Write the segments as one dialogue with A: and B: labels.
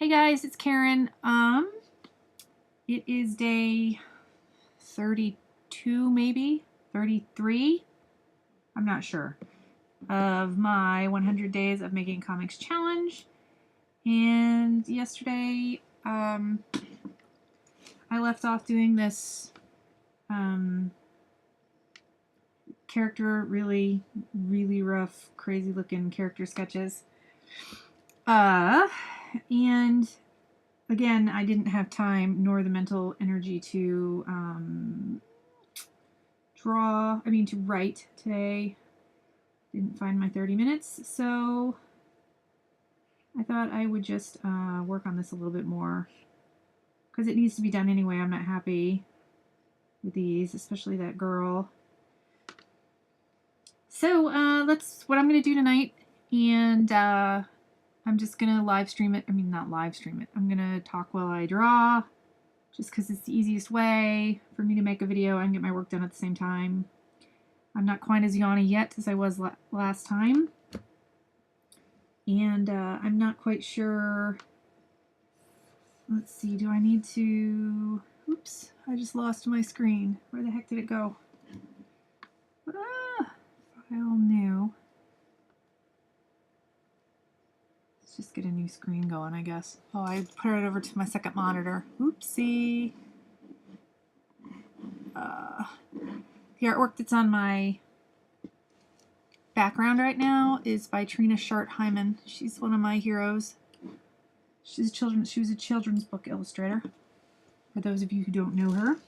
A: Hey guys, it's Karen. It is day 32, maybe 33. I'm not sure, of my 100 days of making comics challenge. And yesterday, I left off doing this character, really rough, crazy looking character sketches. And again, I didn't have time nor the mental energy to to write today. Didn't find my 30 minutes, so I thought I would just work on this a little bit more because it needs to be done anyway. I'm not happy with these, especially that girl. So that's what I'm going to do tonight, and I'm just going to live stream it. I mean, not live stream it. I'm going to talk while I draw, just because it's the easiest way for me to make a video and get my work done at the same time. I'm not quite as yawny yet as I was last time. And I'm not quite sure. Let's see, do I need to... Oops, I just lost my screen. Where the heck did it go? File new. Let's just get a new screen going, I guess. Oh, I put it over to my second monitor. Oopsie. The artwork that's on my background right now is by Trina Shart-Hyman. She's one of my heroes. She was a children's book illustrator, for those of you who don't know her.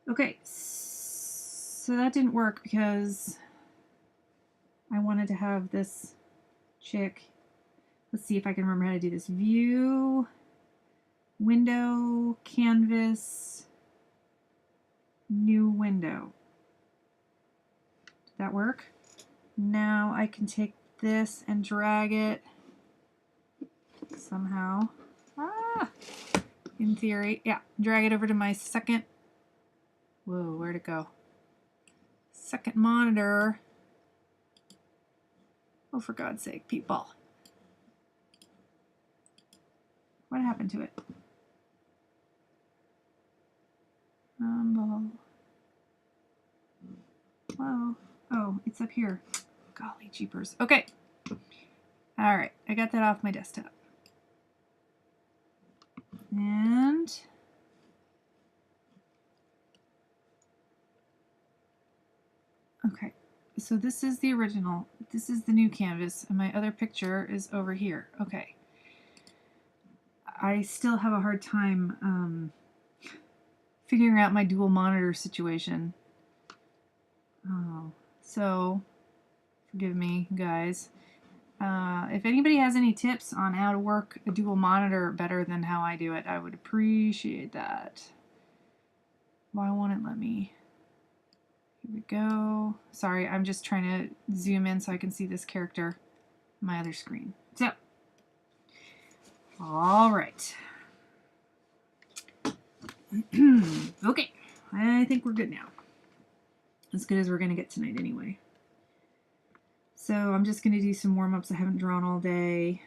A: Okay, so that didn't work because I wanted to have this chick. Let's see if I can remember how to do this. View, window, canvas, new window. Did that work? Now I can take this and drag it somehow. In theory, yeah, drag it over to my second. Whoa, where'd it go? Second monitor. Oh, for God's sake, people. What happened to it? Whoa. Oh, it's up here. Golly jeepers. Okay. All right, I got that off my desktop. And okay, so this is the original. This is the new canvas, and my other picture is over here. Okay. I still have a hard time figuring out my dual monitor situation. Oh, so forgive me, guys. If anybody has any tips on how to work a dual monitor better than how I do it, I would appreciate that. Why won't it let me? Here we go. Sorry, I'm just trying to zoom in so I can see this character on my other screen. So, all right. Okay, I think we're good now. As good as we're going to get tonight anyway. So I'm just going to do some warm-ups. I haven't drawn all day.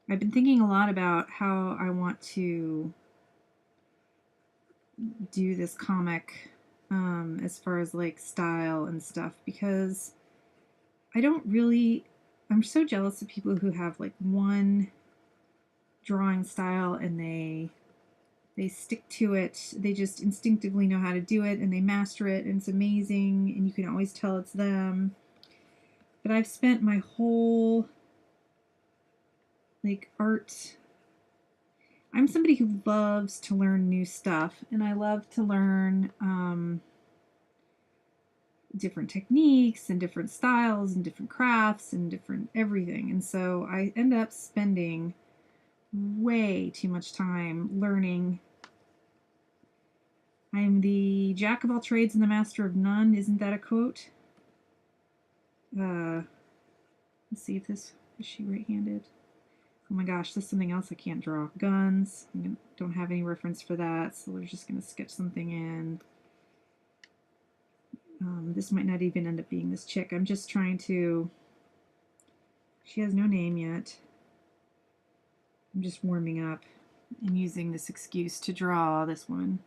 A: I've been thinking a lot about how I want to do this comic as far as like style and stuff, because I don't really... I'm so jealous of people who have like one drawing style and they stick to it. They just instinctively know how to do it and they master it and it's amazing and you can always tell it's them. But I've spent my whole like art... I'm somebody who loves to learn new stuff, and I love to learn different techniques and different styles and different crafts and different everything. And so I end up spending way too much time learning. I'm the jack of all trades and the master of none. Isn't that a quote? Let's see if this... Is she right-handed? Oh my gosh, there's something else I can't draw. Guns. Don't have any reference for that, so we're just going to sketch something in. This might not even end up being this chick. I'm just trying to... She has no name yet. I'm just warming up and using this excuse to draw this woman.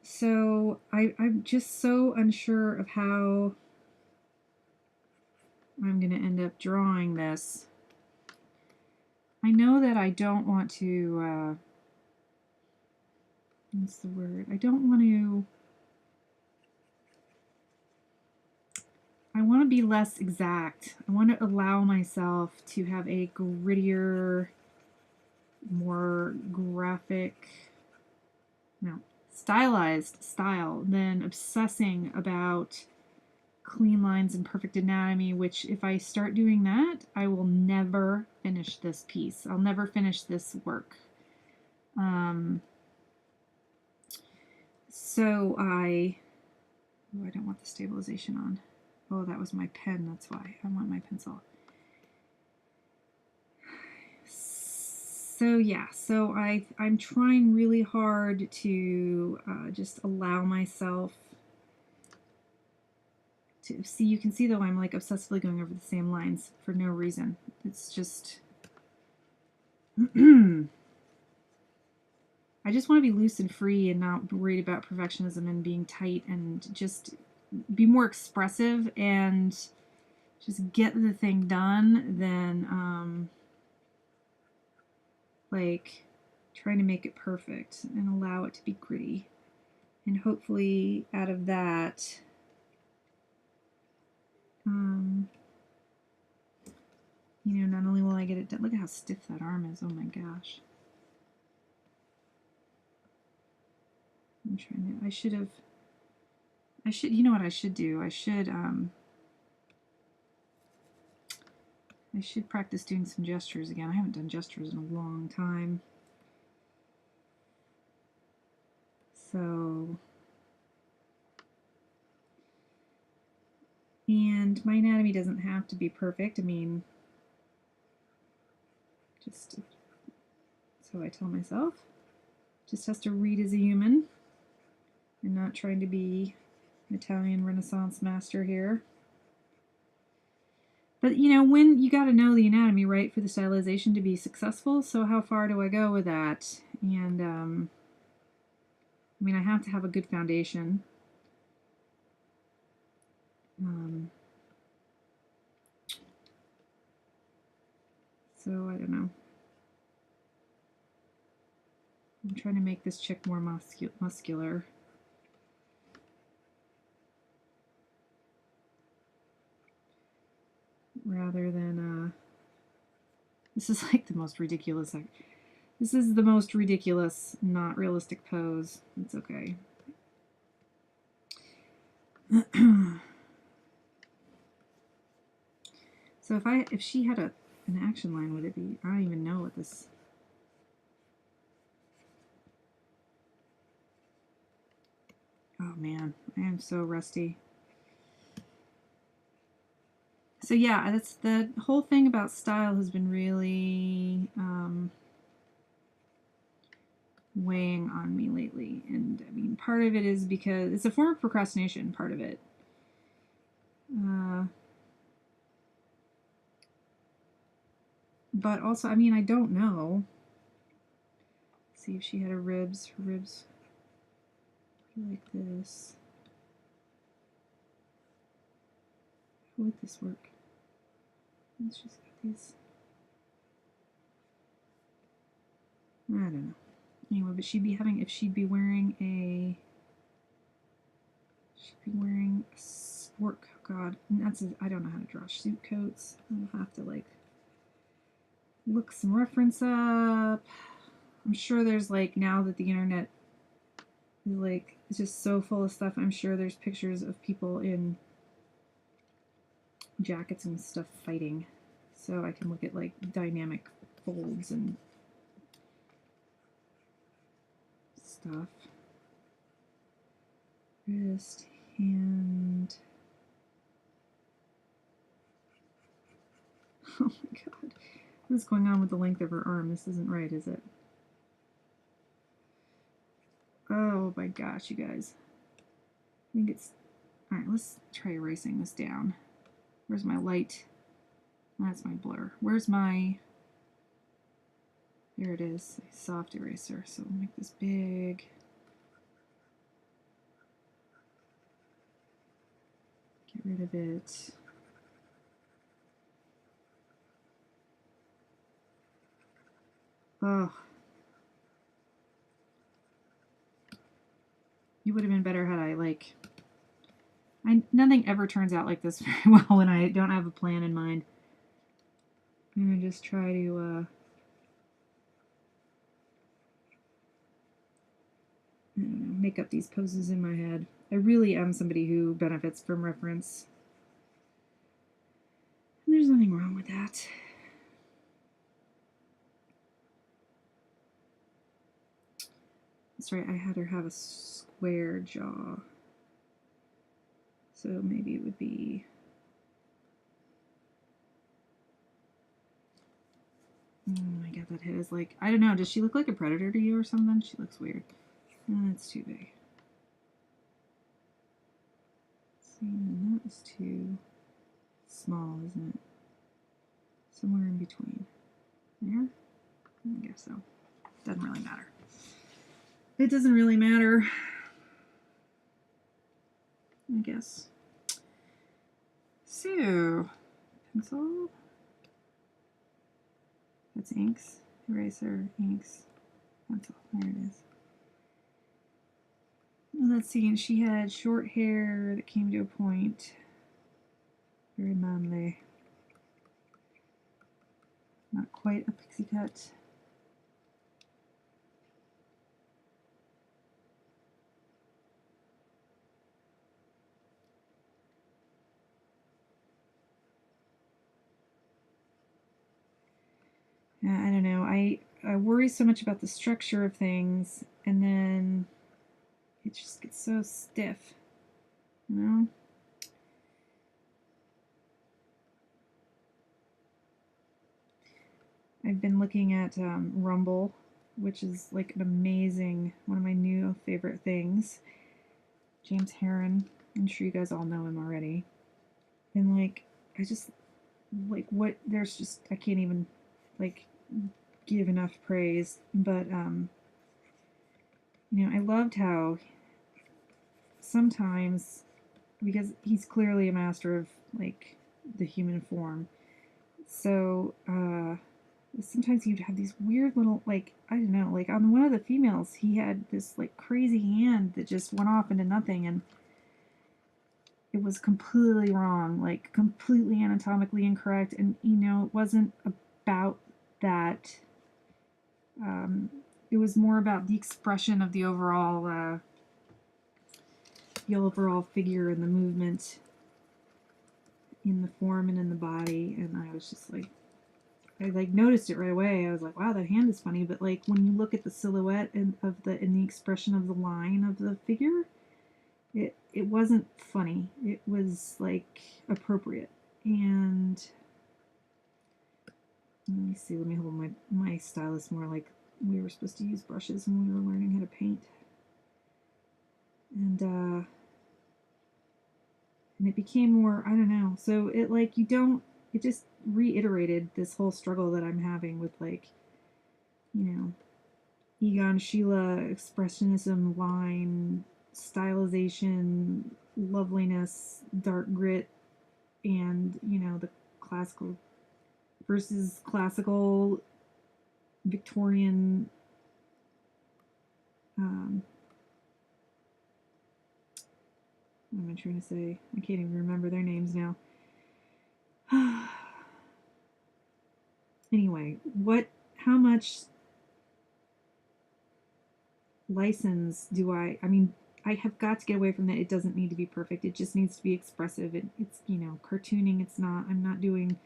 A: So I'm just so unsure of how I'm going to end up drawing this. I know that I don't want to, what's the word? I want to be less exact. I want to allow myself to have a grittier, more graphic, stylized style than obsessing about clean lines and perfect anatomy, which if I start doing that, I will never finish this piece. I'll never finish this work. So I don't want the stabilization on. Oh, that was my pen, that's why. I want my pencil. So yeah, so I'm trying really hard to just allow myself to see. You can see though I'm like obsessively going over the same lines for no reason. It's just I just want to be loose and free and not worried about perfectionism and being tight, and just be more expressive and just get the thing done than like trying to make it perfect and allow it to be gritty. And hopefully out of that, you know, not only will I get it done, look at how stiff that arm is, oh my gosh. I'm trying to, you know what I should do? I should practice doing some gestures again. I haven't done gestures in a long time. So, and my anatomy doesn't have to be perfect. I mean, just so I tell myself, just has to read as a human and not trying to be an Italian Renaissance master here. But you know, when you got to know the anatomy, right, for the stylization to be successful. So how far do I go with that? And I mean, I have to have a good foundation. So I don't know. I'm trying to make this chick more muscular. Rather than, this is like the most ridiculous, this is the most ridiculous, not realistic pose. It's okay. So if she had an action line, would it be, I don't even know what this, oh man, I am so rusty. So yeah, that's the whole thing about style has been really weighing on me lately. And I mean, part of it is because it's a form of procrastination, part of it. But also, I mean, I don't know. Let's see if she had her ribs like this. How would this work? She's got these. I don't know. Anyway, but she'd be having, if she'd be wearing a, sport, God, that's I don't know how to draw suit coats. I'll have to like look some reference up. I'm sure there's like, now that the internet is like, it's just so full of stuff, I'm sure there's pictures of people in jackets and stuff fighting. So I can look at like dynamic folds and stuff. Wrist, hand. Oh my god. What is going on with the length of her arm? This isn't right, is it? Oh my gosh, you guys. I think it's, all right, let's try erasing this down. Where's my light? That's my blur. Where's my, there it is, a soft eraser. So we'll make this big. Get rid of it. Oh. It would have been better had I, like, nothing ever turns out like this very well when I don't have a plan in mind. I'm going to just try to make up these poses in my head. I really am somebody who benefits from reference. And there's nothing wrong with that. That's right, I had her have a square jaw. So maybe it would be... Oh my god, that head is like... I don't know, does she look like a predator to you or something? She looks weird. That's too big. See, and that is too small, isn't it? Somewhere in between. There? I guess so. Doesn't really matter. It doesn't really matter. I guess. So, pencil. That's inks. Eraser, inks, pencil. There it is. And let's see, and she had short hair that came to a point. Very manly. Not quite a pixie cut. I don't know. I worry so much about the structure of things, and then it just gets so stiff, you know? I've been looking at Rumble, which is like an amazing, one of my new favorite things. James Heron, I'm sure you guys all know him already. And like, I just, like what, there's just, I can't even like give enough praise, but you know, I loved how sometimes, because he's clearly a master of like the human form, so sometimes he'd have these weird little, like, I don't know, like on one of the females he had this like crazy hand that just went off into nothing, and it was completely wrong, like completely anatomically incorrect, and you know, it wasn't about that. It was more about the expression of the overall figure and the movement in the form and in the body, and I was just like, I like noticed it right away. I was like, wow, that hand is funny, but like when you look at the silhouette and the expression of the line of the figure, it wasn't funny. It was like appropriate. And let me see, let me hold my stylus more like we were supposed to use brushes when we were learning how to paint. And it became more, I don't know. So it like it just reiterated this whole struggle that I'm having with, like, you know, Egon Schiele, expressionism, line, stylization, loveliness, dark grit, and, you know, the classical versus classical Victorian what am I trying to say? I can't even remember their names now. Anyway, how much license do I mean, I have got to get away from that. It doesn't need to be perfect. It just needs to be expressive. It's, you know, cartooning. It's not, I'm not doing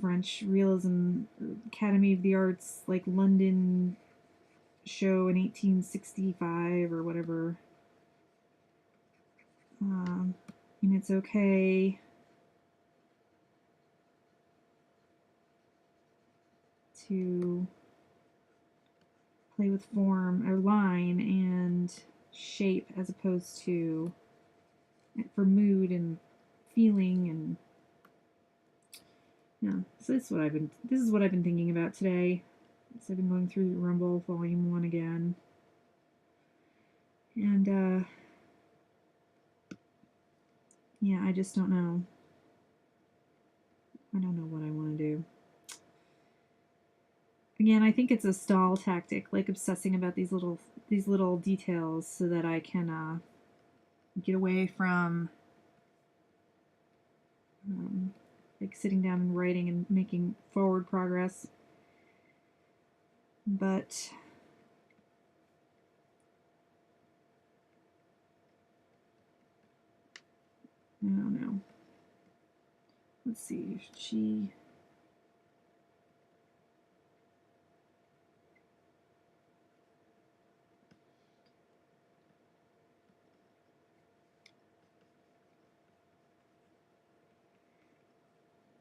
A: French realism, Academy of the Arts, like London show in 1865 or whatever. And it's okay to play with form or line and shape as opposed to for mood and feeling. And yeah, so this is what I've been thinking about today. So I've been going through Rumble Volume 1 again. And yeah, I just don't know. I don't know what I want to do. Again, I think it's a stall tactic, like obsessing about these little details so that I can get away from like sitting down and writing and making forward progress. But I don't know. Let's see.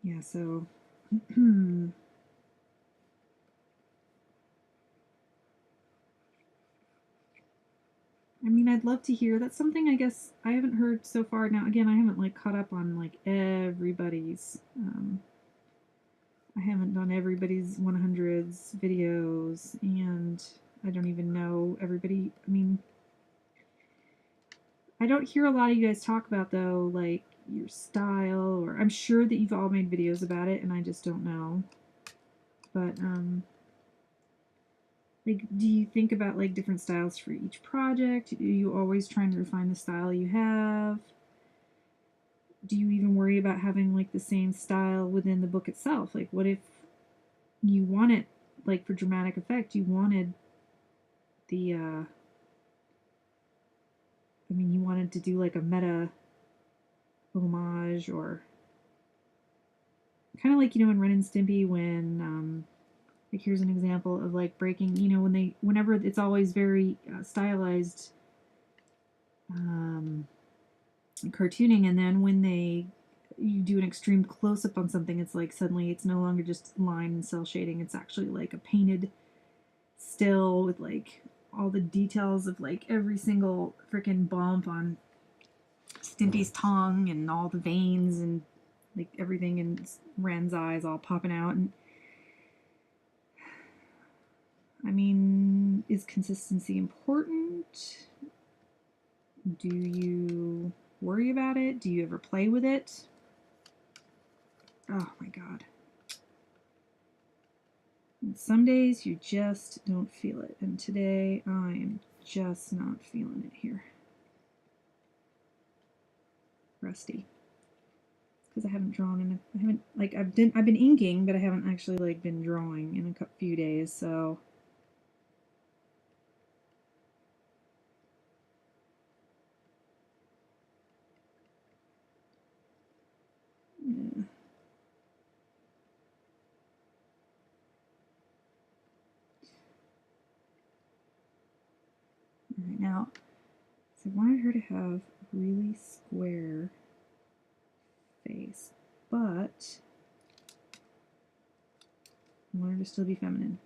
A: Yeah, so I mean, I'd love to hear. That's something I guess I haven't heard so far. Now, again, I haven't like caught up on like everybody's. I haven't done everybody's 100s videos, and I don't even know everybody. I mean, I don't hear a lot of you guys talk about though, like your style, or I'm sure that you've all made videos about it, and I just don't know. But like, do you think about like different styles for each project? Are you always trying to refine the style you have? Do you even worry about having like the same style within the book itself? Like, what if you want it, like for dramatic effect, you wanted the I mean, you wanted to do like a meta homage, or kind of like, in Ren and Stimpy when like, here's an example of like breaking, whenever it's always very stylized cartooning, and then when you do an extreme close-up on something, it's like suddenly it's no longer just line and cell shading, it's actually like a painted still with like all the details of like every single freaking bump on Stimpy's tongue and all the veins and like everything in Ren's eyes all popping out. And I mean, is consistency important? Do you worry about it? Do you ever play with it? Oh my god. And some days you just don't feel it, and today I am just not feeling it here. Rusty. Because I haven't drawn in I haven't, like, I've been inking, but I haven't actually like been drawing in a few days, so yeah. Alright, now, so I wanted her to have a really square face, but I want her to still be feminine.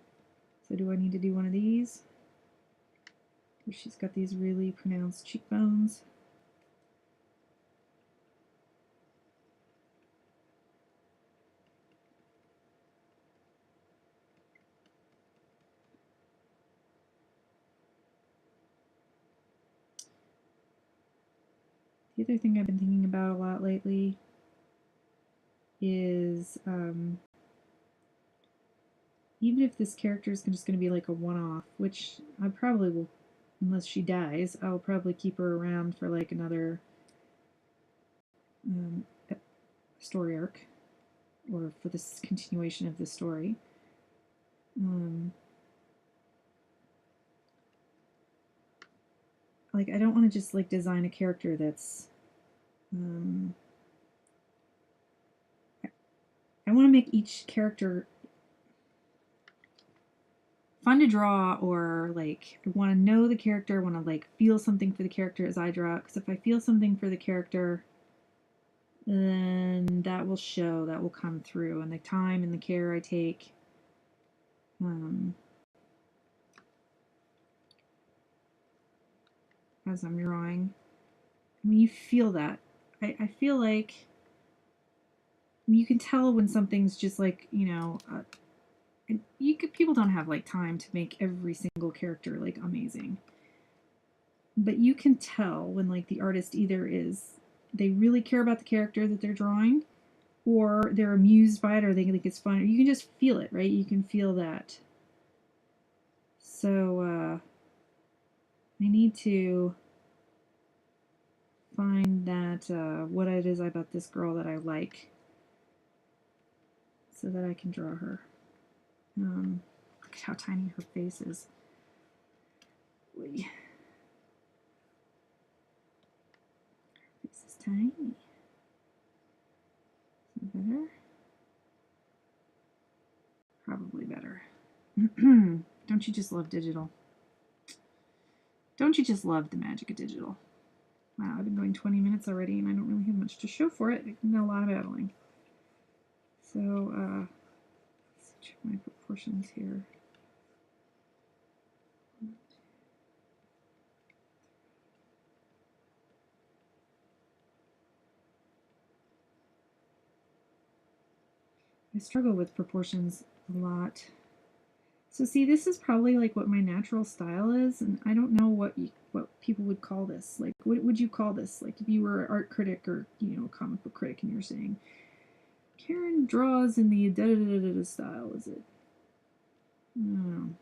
A: So do I need to do one of these? Where she's got these really pronounced cheekbones. The other thing I've been thinking about a lot lately is even if this character is just going to be like a one-off, which I probably will, unless she dies, I'll probably keep her around for like another story arc, or for this continuation of the story. Like, I don't want to just like design a character that's I want to make each character fun to draw, or like I want to know the character, I want to like feel something for the character as I draw it, because if I feel something for the character, then that will show, that will come through, and the time and the care I take. as I'm drawing. I mean, you feel that. I feel like you can tell when something's just like, you know, people don't have like time to make every single character like amazing. But you can tell when like the artist either is, they really care about the character that they're drawing, or they're amused by it, or they think it's fun. You can just feel it, right? You can feel that. So I need to find that what it is about this girl that I like, so that I can draw her. Look at how tiny her face is. Her face is tiny. Is that better? Probably better. Don't you just love digital? Don't you just love the magic of digital? Wow, I've been going 20 minutes already and I don't really have much to show for it. I've done a lot of battling. So, let's check my proportions here. I struggle with proportions a lot. So see, this is probably like what my natural style is, and I don't know what people would call this. Like, what would you call this? Like, if you were an art critic or, you know, a comic book critic, and you're saying, Karen draws in the da-da-da-da-da style, is it? I don't know.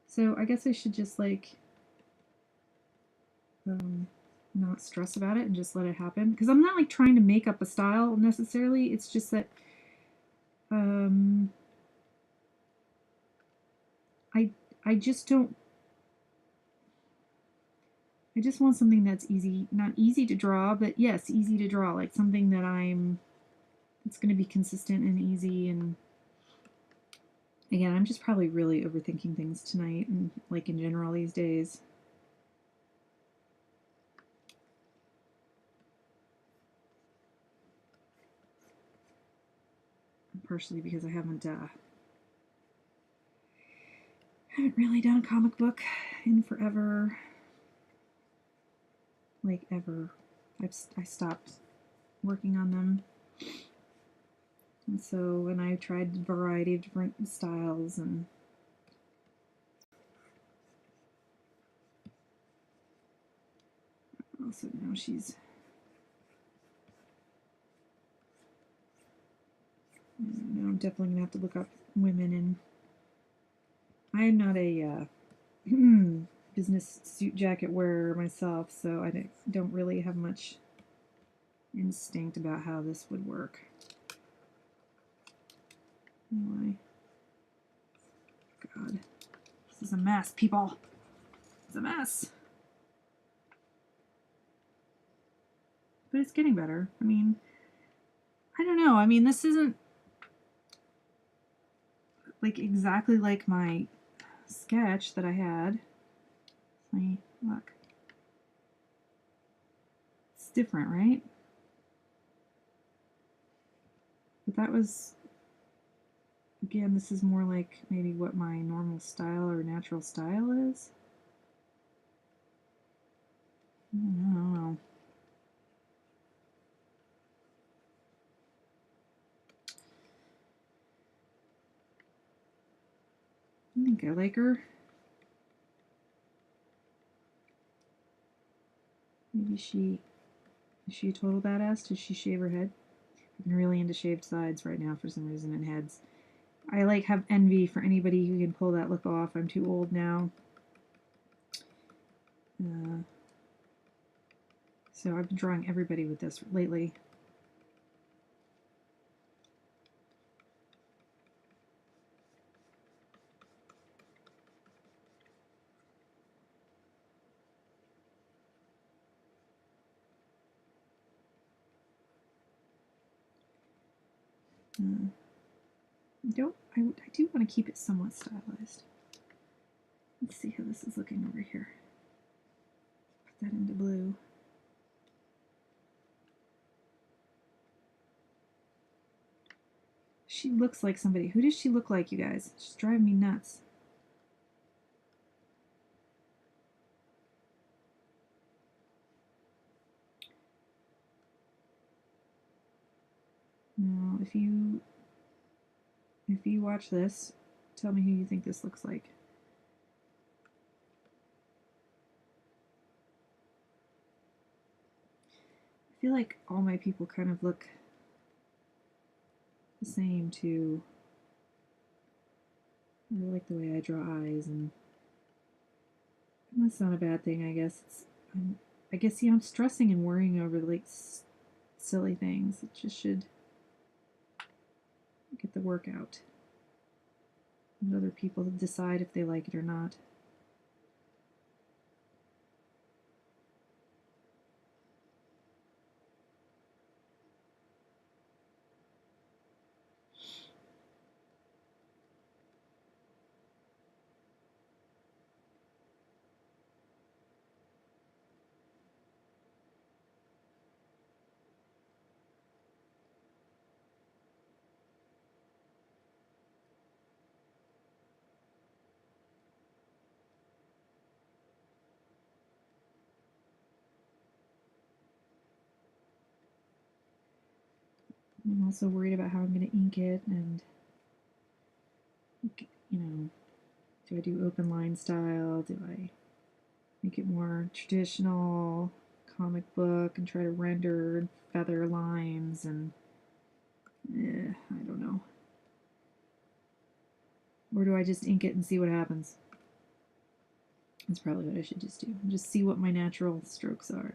A: So I guess I should just like not stress about it and just let it happen, because I'm not like trying to make up a style necessarily. It's just that I just don't. I just want something that's easy, not easy to draw, but yes, easy to draw, like something that it's going to be consistent and easy. And again, I'm just probably really overthinking things tonight and like in general these days. Partially because I haven't really done a comic book in forever. Like ever. I stopped working on them. And so, and I tried a variety of different styles, and also now she's, now I'm definitely gonna have to look up women, and I am not a business suit jacket wearer myself, so I don't really have much instinct about how this would work. Why? God, this is a mess, people. It's a mess. But it's getting better. I mean, I don't know. I mean, this isn't like exactly like my sketch that I had. Look. It's different, right? But that was, again, this is more like maybe what my normal style or natural style is. I don't know. I think I like her. Maybe is she a total badass? Does she shave her head? I'm really into shaved sides right now for some reason, and heads. I like have envy for anybody who can pull that look off. I'm too old now. So I've been drawing everybody with this lately. I do want to keep it somewhat stylized. Let's see how this is looking over here. Put that into blue. She looks like somebody. Who does she look like, you guys? She's driving me nuts. Now, if you watch this, tell me who you think this looks like. I feel like all my people kind of look the same too. I like the way I draw eyes, and that's not a bad thing, I guess. I guess, I'm stressing and worrying over like silly things. It just should get the work out. And other people decide if they like it or not. I'm also worried about how I'm going to ink it, and, do I do open line style? Do I make it more traditional comic book and try to render and feather lines? And I don't know. Or do I just ink it and see what happens? That's probably what I should just do. Just see what my natural strokes are.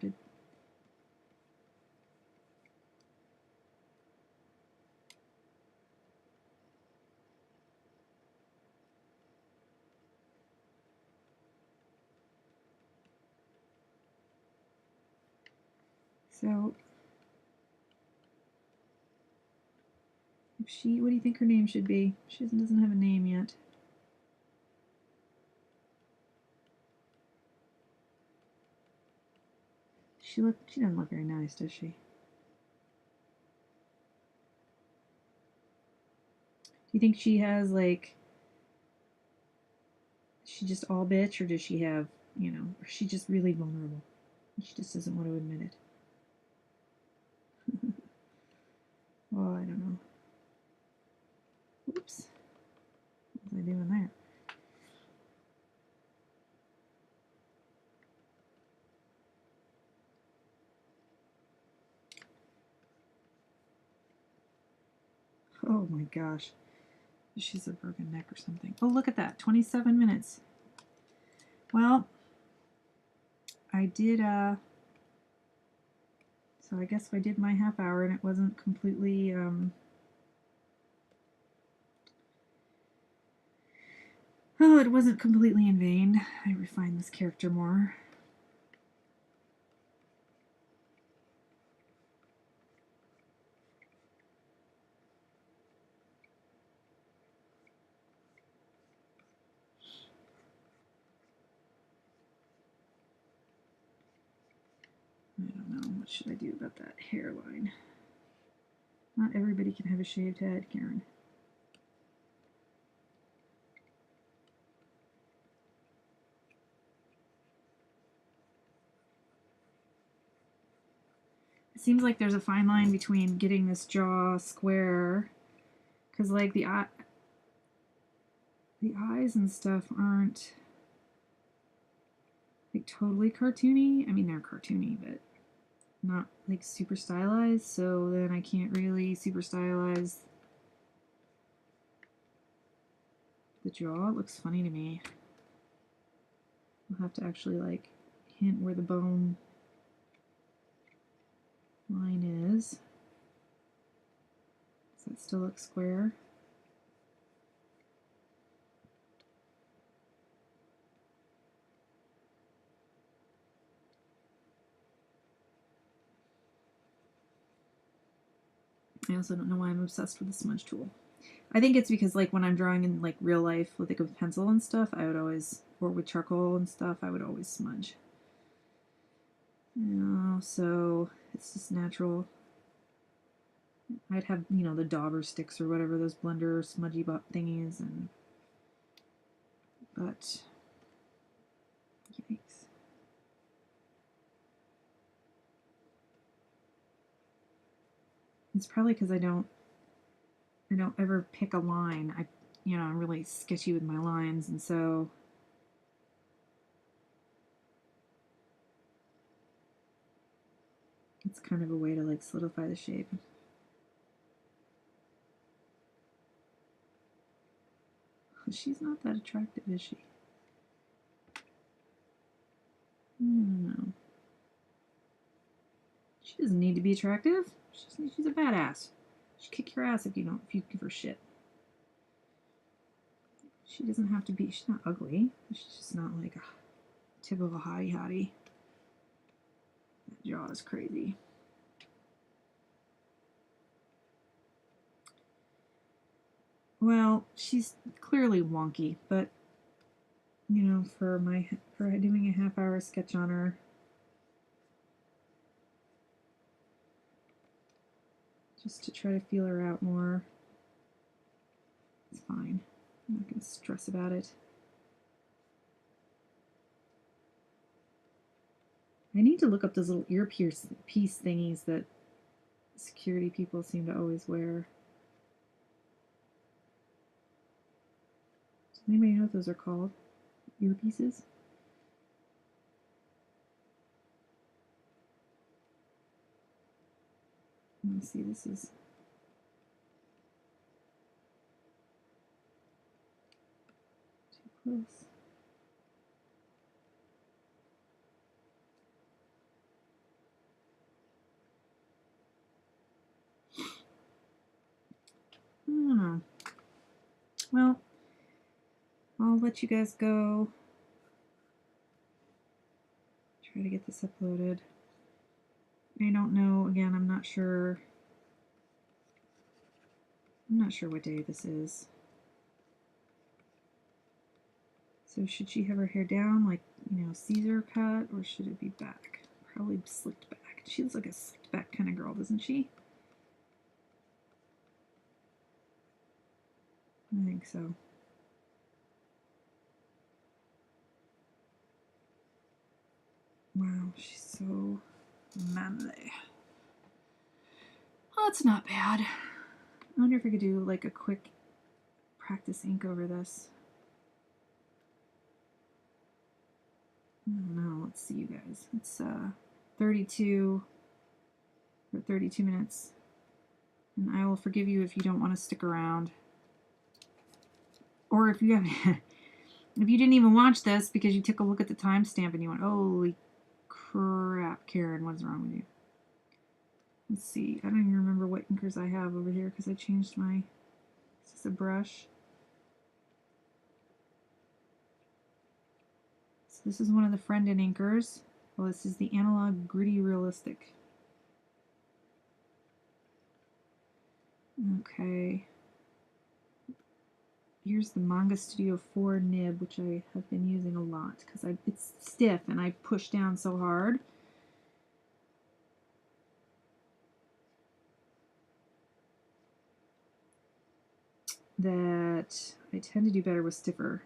A: So, if what do you think her name should be? She doesn't have a name yet. She doesn't look very nice, does she? Do you think she has, like, is she just all bitch, or does she have, or is she just really vulnerable? She just doesn't want to admit it. Oh, I don't know. Oops. What was I doing there? Oh my gosh. She's a broken neck or something. Oh, look at that. 27 minutes. Well, I did, so I guess I did my half hour and it wasn't completely, it wasn't completely in vain. I refined this character more. I don't know. What should I do about that hairline? Not everybody can have a shaved head, Karen. It seems like there's a fine line between getting this jaw square, because like the eyes and stuff aren't like totally cartoony. I mean, they're cartoony, but not like super stylized, so then I can't really super stylize the jaw. It looks funny to me. I'll have to actually like hint where the bone line is. Does that still look square? I also don't know why I'm obsessed with the smudge tool. I think it's because like when I'm drawing in like real life with like a pencil and stuff, I would always, or with charcoal and stuff, I would always smudge. So it's just natural. I'd have, the dauber sticks or whatever, those blender smudgy thingies, but yikes. It's probably because I don't I don't ever pick a line. I'm really sketchy with my lines, and so it's kind of a way to like solidify the shape. She's not that attractive, is she? No. She doesn't need to be attractive. She's a badass. She'll kick your ass if you give her shit. She doesn't have to be. She's not ugly. She's just not like a typical hottie. That jaw is crazy. Well, she's clearly wonky, but for doing a half-hour sketch on her, just to try to feel her out more, it's fine. I'm not going to stress about it. I need to look up those little earpiece thingies that security people seem to always wear. Does anybody know what those are called? Earpieces? Let me see, this is too close. I don't know. Well, I'll let you guys go. Try to get this uploaded. I don't know. Again, I'm not sure. I'm not sure what day this is. So should she have her hair down, like, Caesar cut, or should it be back? Probably slicked back. She looks like a slicked back kind of girl, doesn't she? I think so. Wow, she's so manly. Well, that's not bad. I wonder if I could do like a quick practice ink over this. I don't know. Let's see, you guys. It's 32 minutes. And I will forgive you if you don't want to stick around. Or if you have if you didn't even watch this because you took a look at the timestamp and you went, holy crap, Karen, what is wrong with you? Let's see. I don't even remember what inkers I have over here because I changed my... Is this a brush? So this is one of the Friendin inkers. Well, this is the Analog Gritty Realistic. Okay. Here's the Manga Studio 4 nib, which I have been using a lot because it's stiff and I push down so hard. That I tend to do better with stiffer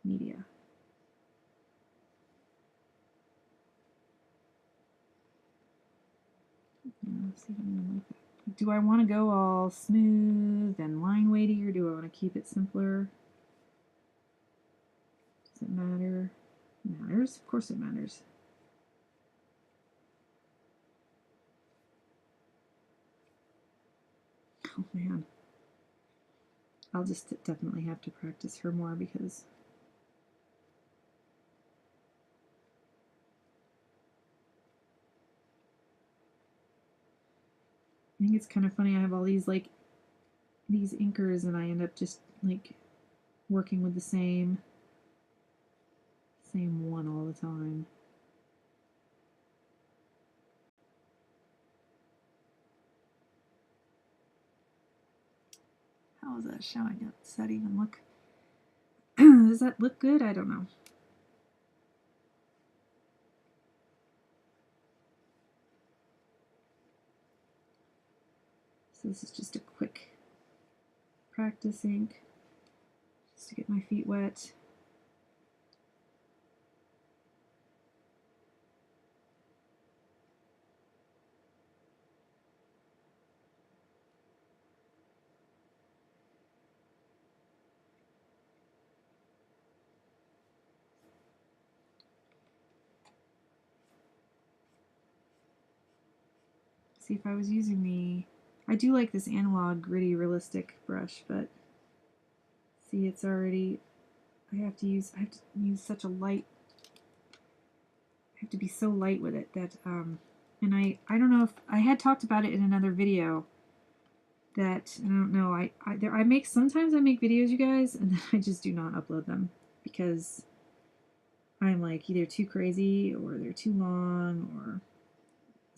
A: media. See if I even like that. Do I want to go all smooth and line weighty, or do I want to keep it simpler? Does it matter? It matters. Of course it matters. Oh man. I'll just definitely have to practice her more because I think it's kind of funny. I have all these these inkers and I end up just like working with the same one all the time. How is that showing up? Does that even look... Does that look good? I don't know. So this is just a quick practice ink, just to get my feet wet. See, if I was using the... I do like this analog, gritty, realistic brush, but see, it's already... I have to use such a light... I have to be so light with it that... and I don't know if... I had talked about it in another video that... I don't know, sometimes I make videos, you guys, and then I just do not upload them because I'm like either too crazy or they're too long or...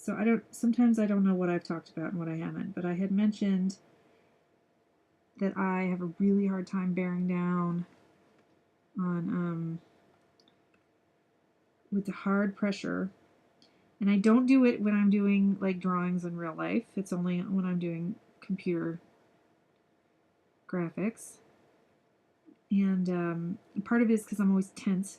A: So sometimes I don't know what I've talked about and what I haven't, but I had mentioned that I have a really hard time bearing down on, with the hard pressure. And I don't do it when I'm doing like drawings in real life. It's only when I'm doing computer graphics. And part of it is because I'm always tense.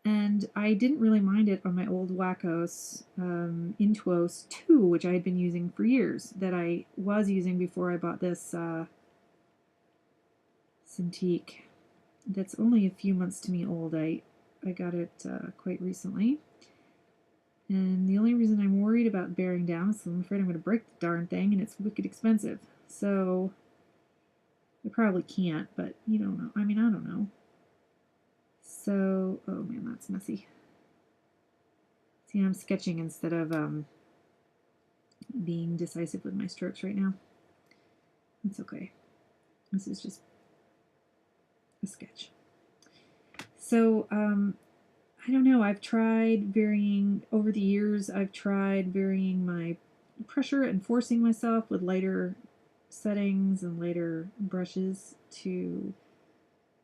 A: And I didn't really mind it on my old Wacos Intuos 2, which I had been using for years, that I was using before I bought this Cintiq. That's only a few months to me old. I got it quite recently. And the only reason I'm worried about bearing down is I'm afraid I'm going to break the darn thing, and it's wicked expensive. So I probably can't, but you don't know. I mean, I don't know. So, oh man, that's messy. See, I'm sketching instead of being decisive with my strokes right now. It's okay. This is just a sketch. So, I don't know. I've tried varying, over the years, I've tried varying my pressure and forcing myself with lighter settings and lighter brushes to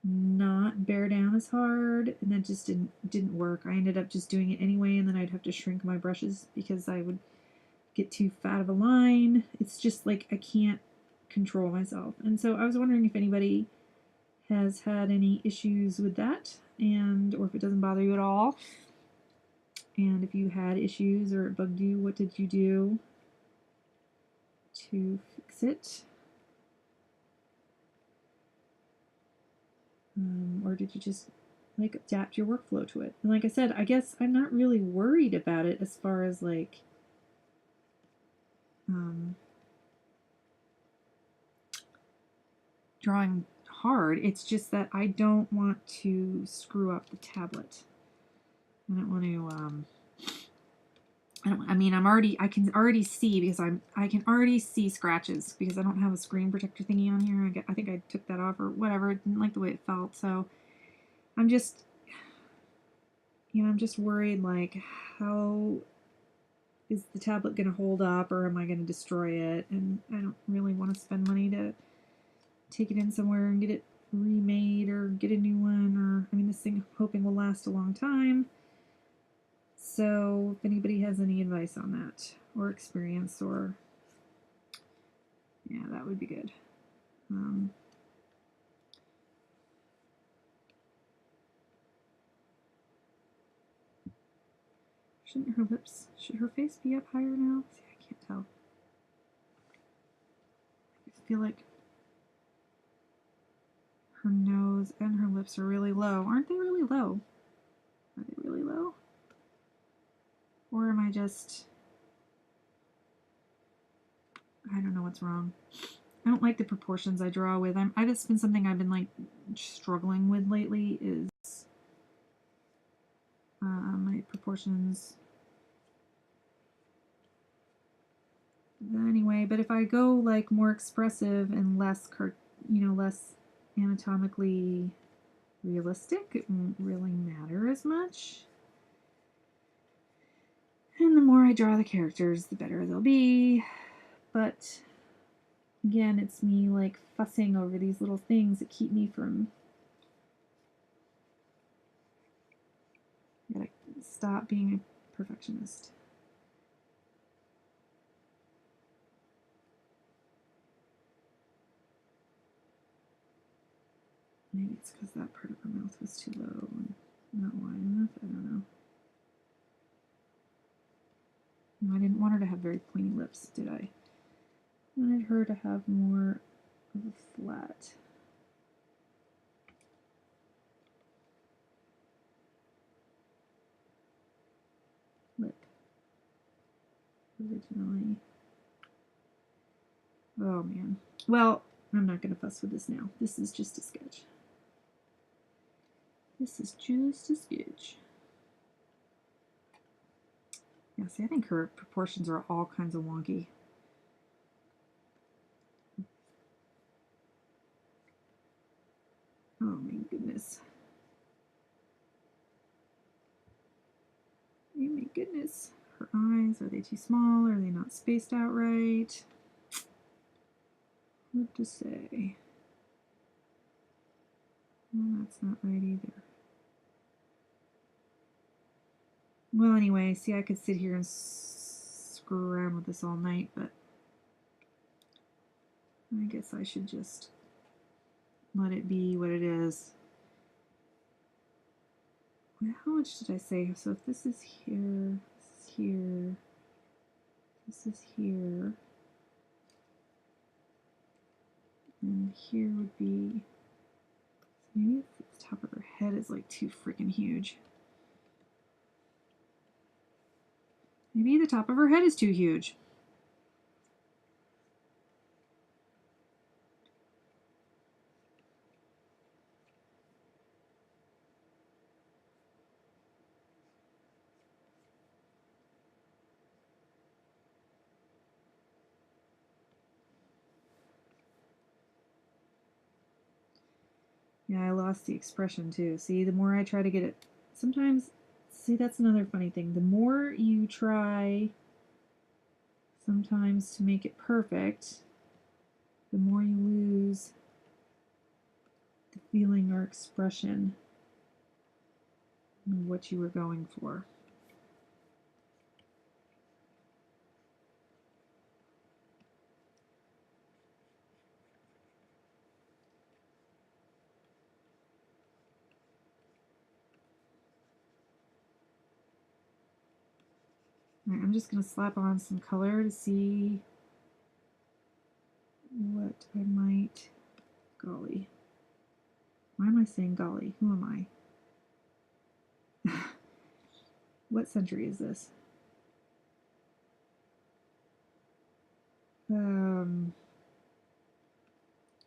A: not bear down as hard, and that just didn't work. I ended up just doing it anyway, and then I'd have to shrink my brushes because I would get too fat of a line. It's just like I can't control myself. And so I was wondering if anybody has had any issues with that, and or if it doesn't bother you at all. And if you had issues or it bugged you, what did you do to fix it? Or did you just like adapt your workflow to it? And like I said, I guess I'm not really worried about it as far as like drawing hard. It's just that I don't want to screw up the tablet. I don't want to I can already see because I can already see scratches because I don't have a screen protector thingy on here. I think I took that off or whatever. I didn't like the way it felt, so I'm just, I'm just worried, like, how is the tablet going to hold up, or am I going to destroy it? And I don't really want to spend money to take it in somewhere and get it remade or get a new one, or, I mean, this thing I'm hoping will last a long time. So if anybody has any advice on that, or experience, or, yeah, that would be good. Shouldn't her lips, should her face be up higher now? See, I can't tell. I feel like her nose and her lips are really low. Aren't they really low? Are they really low? Or am I just... I don't know what's wrong. I don't like the proportions I draw with. It's been something I've been like struggling with lately is my proportions. Anyway, but if I go like more expressive and less, less anatomically realistic, it won't really matter as much. And the more I draw the characters, the better they'll be. But again, it's me like fussing over these little things that keep me from... I gotta stop being a perfectionist. Maybe it's because that part of her mouth was too low and not wide enough. I don't know. No, I didn't want her to have very pointy lips, did I? I wanted her to have more of a flat. originally. Oh man. Well, I'm not going to fuss with this now. This is just a sketch. This is just a sketch. Yeah, see, I think her proportions are all kinds of wonky. Oh my goodness. Oh my goodness. Her eyes, are they too small? Are they not spaced out right? What to say? Well, that's not right either. Well, anyway, see, I could sit here and screw around with this all night, but I guess I should just let it be what it is. How much did I say? So if this is here, this is here, this is here, and here would be, maybe the top of her head is like too freaking huge. Maybe the top of her head is too huge. Yeah, I lost the expression too. See, the more I try to get it, sometimes, see, that's another funny thing. The more you try sometimes to make it perfect, the more you lose the feeling or expression of what you were going for. All right, I'm just going to slap on some color to see what I might, golly. Why am I saying golly? Who am I? What century is this? I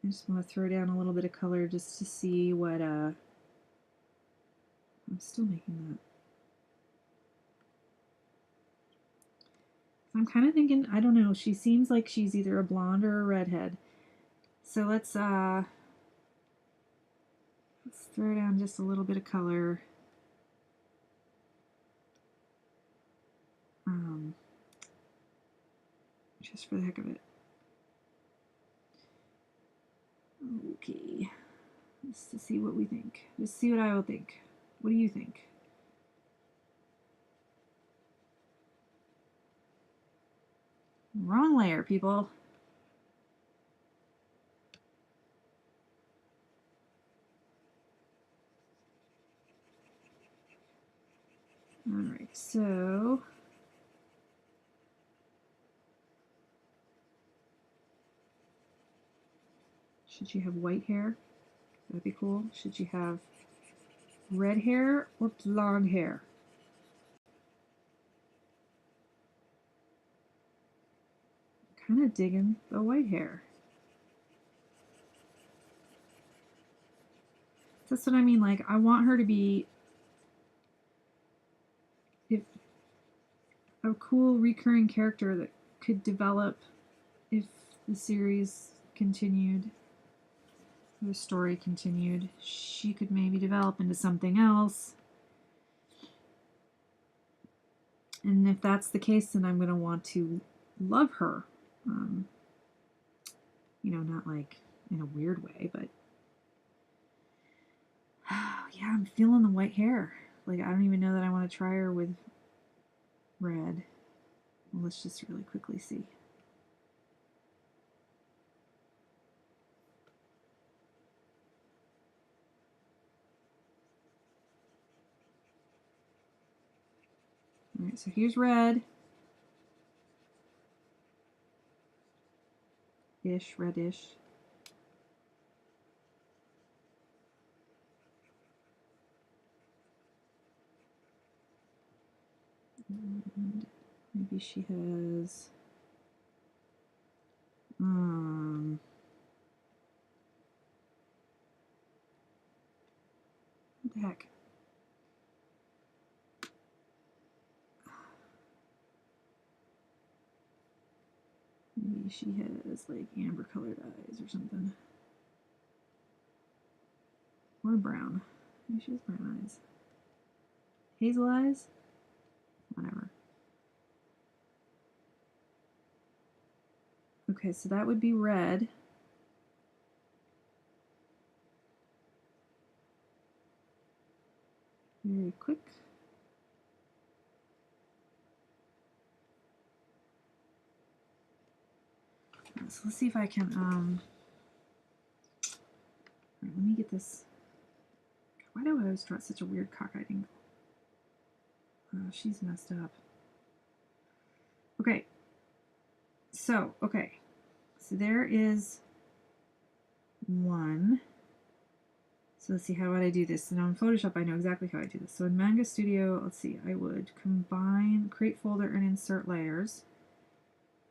A: just want to throw down a little bit of color just to see what, I'm still making that. I'm kind of thinking, I don't know, she seems like she's either a blonde or a redhead. So let's throw down just a little bit of color. Just for the heck of it. Okay. Just to see what we think. Just see what I will think. What do you think? Wrong layer, people. Alright, so should you have white hair? That'd be cool. Should you have red hair or blonde hair? Kind of digging the white hair. That's what I mean. Like, I want her to be a cool recurring character that could develop if the series continued, the story continued. She could maybe develop into something else. And if that's the case, then I'm going to want to love her. You know, not like in a weird way, but yeah, I'm feeling the white hair. Like, I don't even know that I want to try her with red. Well, let's just really quickly see. All right, so here's red. Ish, reddish. And Maybe she has what the heck? Maybe she has like amber colored eyes or something. Or brown. Maybe she has brown eyes. Hazel eyes? Whatever. Okay, so that would be red. Very quick. So let's see if I can, right, let me get this. Why do I always draw such a weird cockeyed angle? Oh, she's messed up. Okay. So there is one. So let's see, how would I do this? So now in Photoshop, I know exactly how I do this. So in Manga Studio, let's see, I would combine, create folder, and insert layers.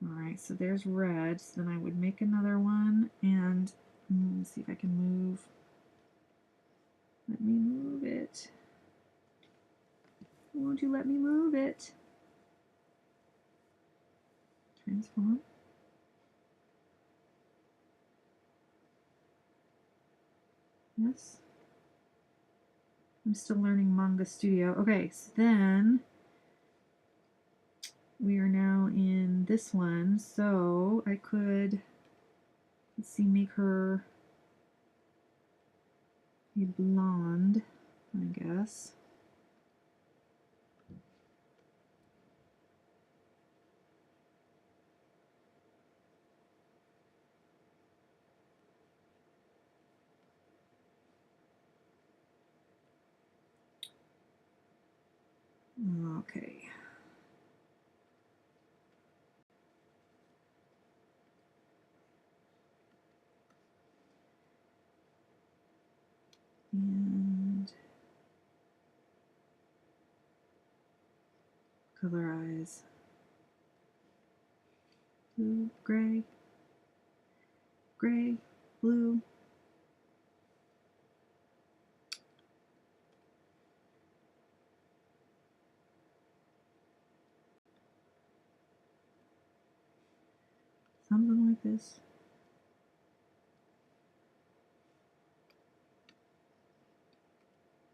A: All right, so there's red. So then I would make another one, and let's see if I can move. Let me move it. Won't you let me move it? Transform. Yes. I'm still learning Manga Studio. Okay, so then we are now in this one. So I could, let's see, make her a blonde, I guess. Okay. And color eyes. Blue, gray, gray, blue. Something like this.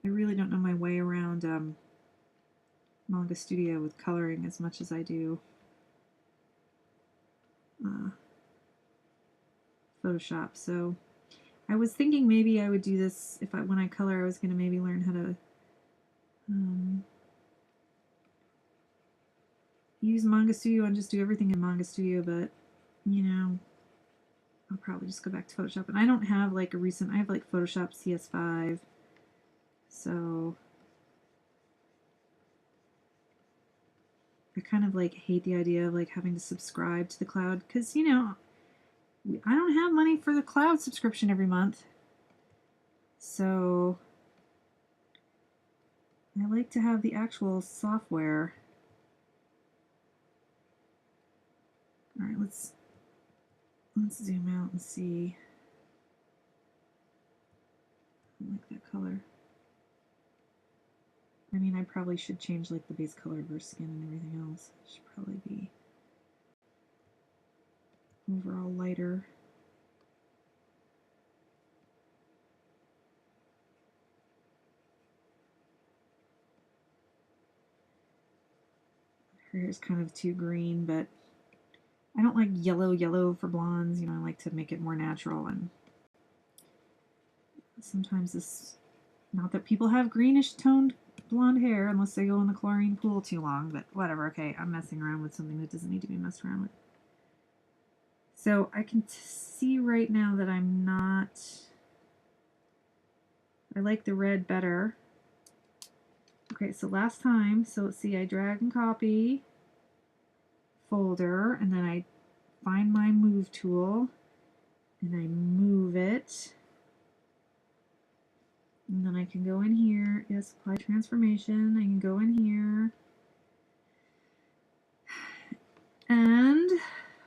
A: I really don't know my way around Manga Studio with coloring as much as I do Photoshop. So I was thinking maybe I would do this if when I color, I was going to maybe learn how to use Manga Studio and just do everything in Manga Studio, but you know, I'll probably just go back to Photoshop. And I don't have like a recent, I have like Photoshop CS5, so I kind of like hate the idea of like having to subscribe to the cloud, because you know, I don't have money for the cloud subscription every month. So I like to have the actual software. All right, let's zoom out and see. I like that color. I mean, I probably should change like the base color of her skin and everything else. It should probably be overall lighter. Her hair's kind of too green, but I don't like yellow for blondes. You know, I like to make it more natural, and sometimes this, not that people have greenish toned blonde hair unless they go in the chlorine pool too long, but whatever. Okay, I'm messing around with something that doesn't need to be messed around with. So I can see right now that I'm not, I like the red better. Okay, so last time, so let's see, I drag and copy folder, and then I find my move tool, and I move it. And then I can go in here, yes, apply transformation. I can go in here And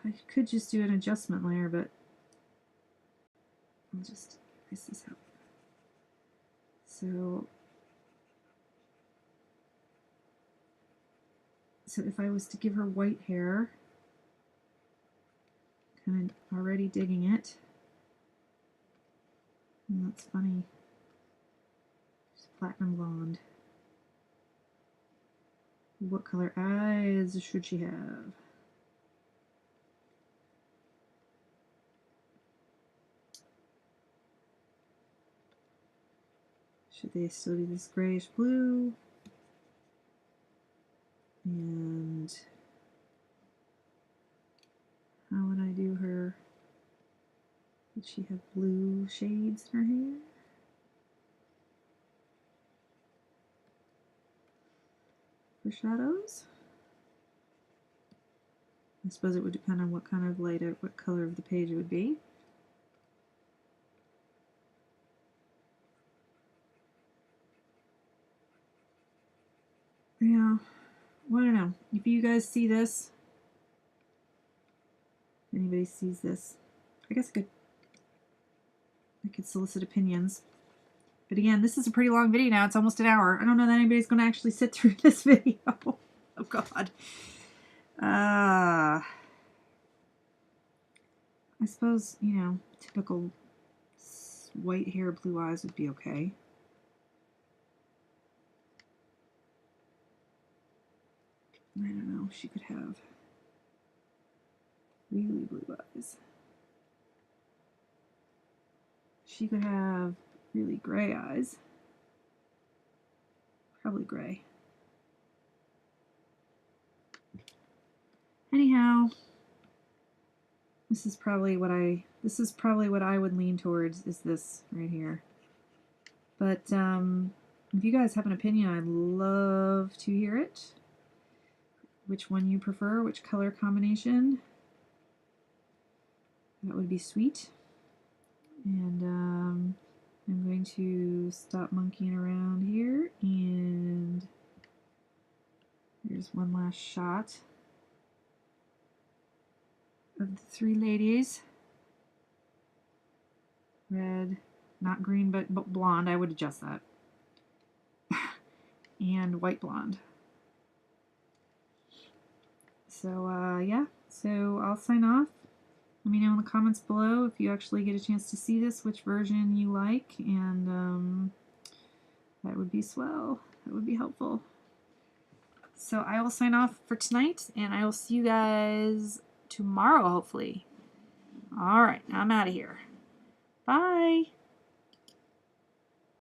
A: I could just do an adjustment layer, but I'll just erase this out. So if I was to give her white hair, kind of already digging it. And that's funny. She's platinum blonde. What color eyes should she have? Should they still be this grayish blue? And how would I do her? Would she have blue shades in her hair? For shadows? I suppose it would depend on what kind of light, what color of the page it would be. Yeah, well, I don't know. If you guys see this, if anybody sees this, I guess I could solicit opinions. But again, this is a pretty long video now. It's almost an hour. I don't know that anybody's going to actually sit through this video. Oh, God. I suppose, you know, typical white hair, blue eyes would be okay. I don't know. She could have really blue eyes. She could have really gray eyes. Probably gray. Anyhow, this is probably what I would lean towards, is this right here. But if you guys have an opinion, I'd love to hear it. Which one you prefer, which color combination. That would be sweet. And I'm going to stop monkeying around here, and here's one last shot of the three ladies. Red, not green, but blonde. I would adjust that. And white blonde. So yeah, so I'll sign off. Let me know in the comments below if you actually get a chance to see this, which version you like, and that would be swell. That would be helpful. So I will sign off for tonight, and I will see you guys tomorrow, hopefully. All right, I'm out of here. Bye.